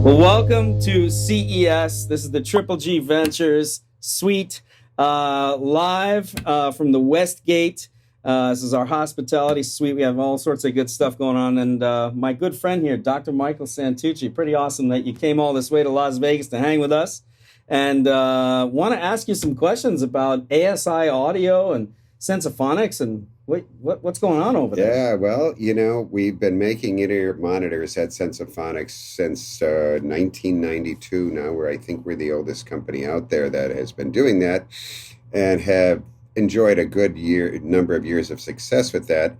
Well, welcome to CES. This is the Triple G Ventures suite, live from the Westgate. This is our hospitality suite. We have all sorts of good stuff going on. And my good friend here, Dr. Michael Santucci, pretty awesome that you came all this way to Las Vegas to hang with us. And want to ask you some questions about ASI audio and Sensaphonics and what's going on over there? Yeah, well, we've been making in-ear monitors at Sensaphonics since 1992 now, where I think we're the oldest company out there that has been doing that and have enjoyed a good number of years of success with that.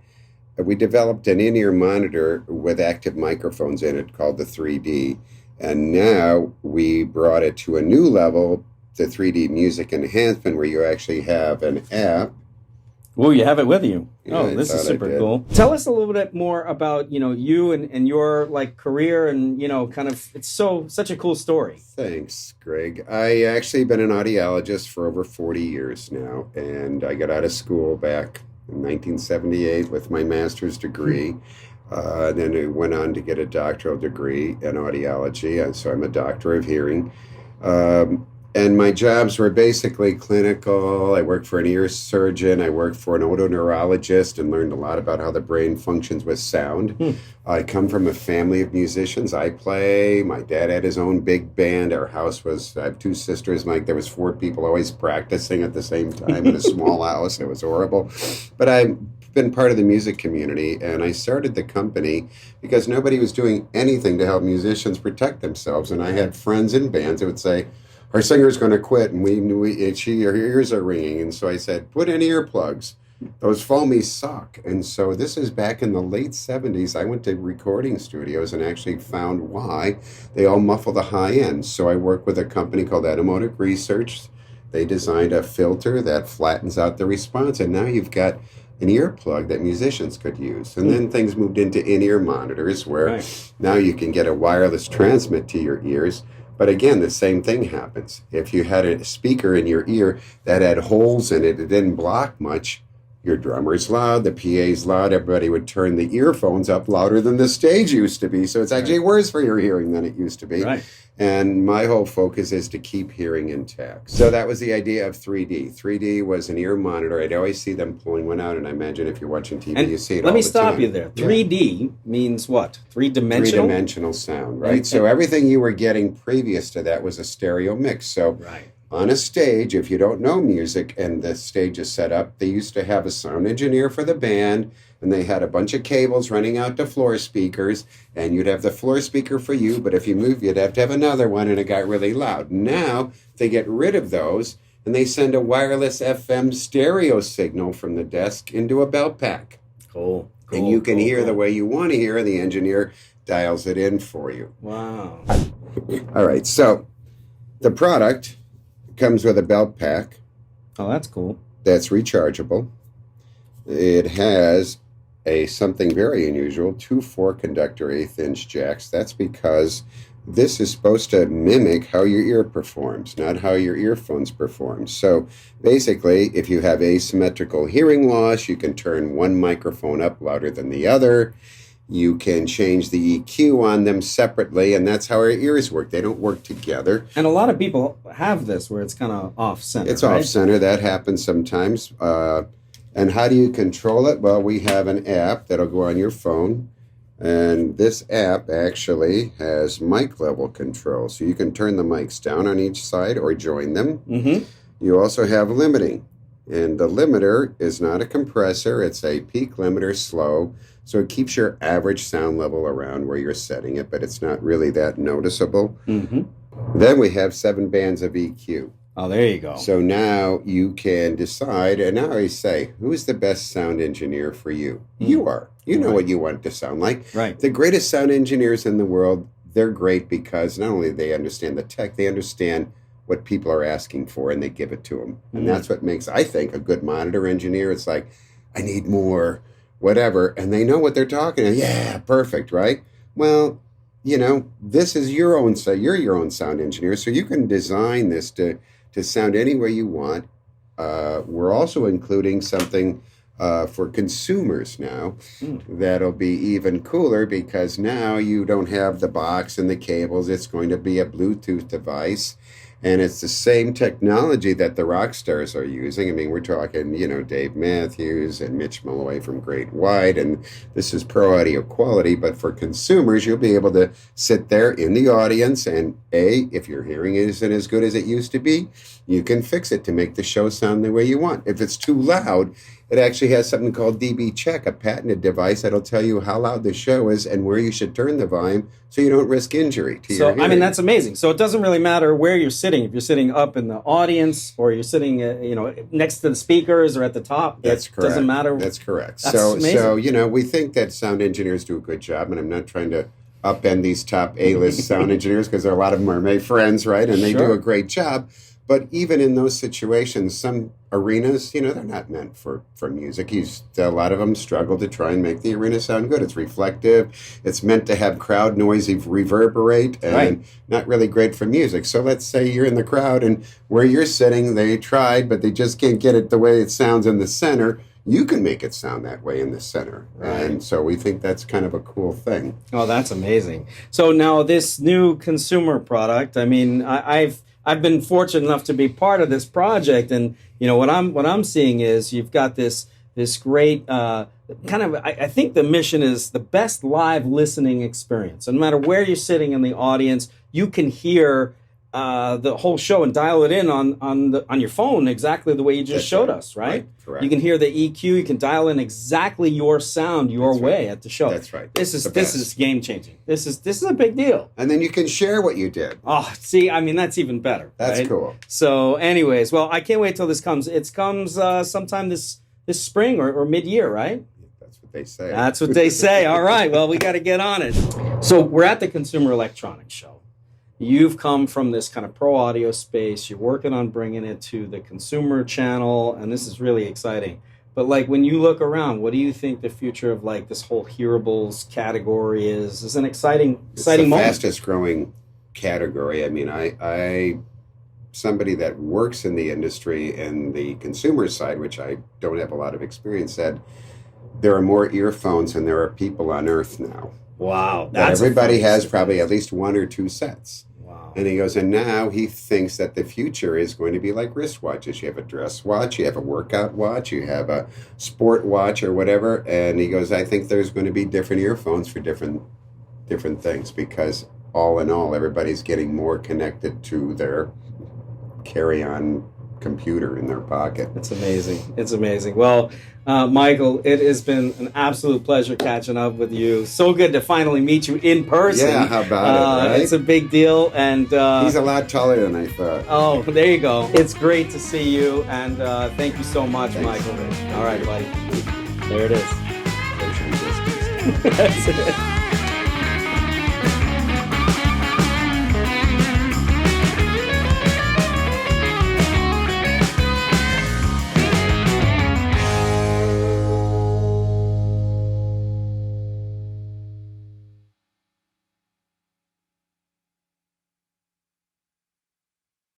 We developed an in-ear monitor with active microphones in it called the 3D, and now we brought it to a new level, the 3D music enhancement, where you actually have an app. Oh, you have it with you. Yeah, oh, this is super cool. Tell us a little bit more about, you and your career and, kind of, it's such a cool story. Thanks, Greg. I actually been an audiologist for over 40 years now, and I got out of school back in 1978 with my master's degree. Then I went on to get a doctoral degree in audiology, and so I'm a doctor of hearing. And my jobs were basically clinical. I worked for an ear surgeon. I worked for an otoneurologist and learned a lot about how the brain functions with sound. I come from a family of musicians. I play. My dad had his own big band. Our house I have two sisters. There was 4 people always practicing at the same time in a small house. It was horrible. But I've been part of the music community, and I started the company because nobody was doing anything to help musicians protect themselves. And I had friends in bands that would say, our singer's going to quit, and her ears are ringing. And so I said, put in earplugs. Those foamy suck. And so this is back in the late 70s. I went to recording studios and actually found why they all muffle the high end. So I worked with a company called Automotive Research. They designed a filter that flattens out the response. And now you've got an earplug that musicians could use. And then things moved into in-ear monitors where now you can get a wireless transmit to your ears. But again, the same thing happens. If you had a speaker in your ear that had holes in it, it didn't block much, your drummer's loud, the PA's loud, everybody would turn the earphones up louder than the stage used to be. So it's actually worse for your hearing than it used to be. Right. And my whole focus is to keep hearing intact. So that was the idea of 3D. 3D was an ear monitor. I'd always see them pulling one out, and I imagine if you're watching TV, you see it all the time. Let me stop you there. 3D means what? Three-dimensional? Three-dimensional sound, right? So everything you were getting previous to that was a stereo mix. So on a stage, if you don't know music and the stage is set up, they used to have a sound engineer for the band, and they had a bunch of cables running out to floor speakers, and you'd have the floor speaker for you, but if you move, you'd have to have another one, and it got really loud. Now, they get rid of those, and they send a wireless FM stereo signal from the desk into a belt pack. Cool. And you can hear the way you want to hear, and the engineer dials it in for you. Wow. All right, so the product comes with a belt pack. Oh, that's cool. That's rechargeable. It has something very unusual, 2 4-conductor 1/8-inch jacks. That's because this is supposed to mimic how your ear performs, not how your earphones perform. So basically, if you have asymmetrical hearing loss, you can turn one microphone up louder than the other. You can change the EQ on them separately, and that's how our ears work. They don't work together. And a lot of people have this where it's kind of off-center. It's off-center. That happens sometimes. And how do you control it? Well, we have an app that'll go on your phone, and this app actually has mic level control. So you can turn the mics down on each side or join them. Mm-hmm. You also have limiting, and the limiter is not a compressor. It's a peak limiter slow, so it keeps your average sound level around where you're setting it, but it's not really that noticeable. Mm-hmm. Then we have 7 bands of EQ. Oh, there you go. So now you can decide, and I always say, who is the best sound engineer for you? You are. You know what you want it to sound like. Right. The greatest sound engineers in the world, they're great because not only do they understand the tech, they understand what people are asking for, and they give it to them. And that's what makes, I think, a good monitor engineer. It's like, I need more, whatever, and they know what they're talking about. Yeah, perfect, right? Well, this is your own, so you're your own sound engineer, so you can design this to sound any way you want. We're also including something For consumers now, that'll be even cooler because now you don't have the box and the cables. It's going to be a Bluetooth device. And it's the same technology that the rock stars are using. I mean, we're talking, Dave Matthews and Mitch Malloy from Great White, and this is pro audio quality. But for consumers, you'll be able to sit there in the audience and, if your hearing isn't as good as it used to be, you can fix it to make the show sound the way you want. If it's too loud, it actually has something called DB Check, a patented device that'll tell you how loud the show is and where you should turn the volume so you don't risk injury to your hearing. I mean, that's amazing. So it doesn't really matter where you're sitting. If you're sitting up in the audience or you're sitting, next to the speakers or at the top, that's correct. Doesn't matter. That's correct. That's amazing. So, we think that sound engineers do a good job, and I'm not trying to upend these top A-list sound engineers because a lot of them are my friends, right? And they do a great job. But even in those situations, some arenas, they're not meant for music. A lot of them struggle to try and make the arena sound good. It's reflective. It's meant to have crowd noise reverberate and not really great for music. So let's say you're in the crowd and where you're sitting, they tried, but they just can't get it the way it sounds in the center. You can make it sound that way in the center. Right. And so we think that's kind of a cool thing. Oh, that's amazing. So now this new consumer product, I mean, I've been fortunate enough to be part of this project, and what I'm seeing is you've got this great kind of. I think the mission is the best live listening experience. So no matter where you're sitting in the audience, you can hear the whole show and dial it in on your phone exactly the way you just showed us, right? Correct. You can hear the EQ. You can dial in exactly your sound your way at the show. That's right. This is game changing. This is a big deal. And then you can share what you did. Oh, see, I mean that's even better. That's cool. So, anyways, well, I can't wait till this comes. It comes sometime this spring or mid-year, right? That's what they say. That's what they say. All right. Well, we got to get on it. So we're at the Consumer Electronics Show. You've come from this kind of pro audio space. You're working on bringing it to the consumer channel, and this is really exciting. But when you look around, what do you think the future of this whole hearables category is? It's an exciting moment. It's the fastest growing category. I mean, somebody that works in the industry and the consumer side, which I don't have a lot of experience at, there are more earphones than there are people on Earth now. Wow. Everybody has probably at least one or two sets. Wow. And he goes, and now he thinks that the future is going to be like wristwatches. You have a dress watch, you have a workout watch, you have a sport watch or whatever. And he goes, I think there's going to be different earphones for different things because all in all, everybody's getting more connected to their carry-on computer in their pocket. It's amazing. It's amazing. Well, Michael, it has been an absolute pleasure catching up with you. So good to finally meet you in person. Yeah, how about it, right? It's a big deal. And he's a lot taller than I thought. Oh, there you go. It's great to see you. And thank you so much, Thanks, Michael. Rick. All right, buddy. There it is. Social distance. That's it.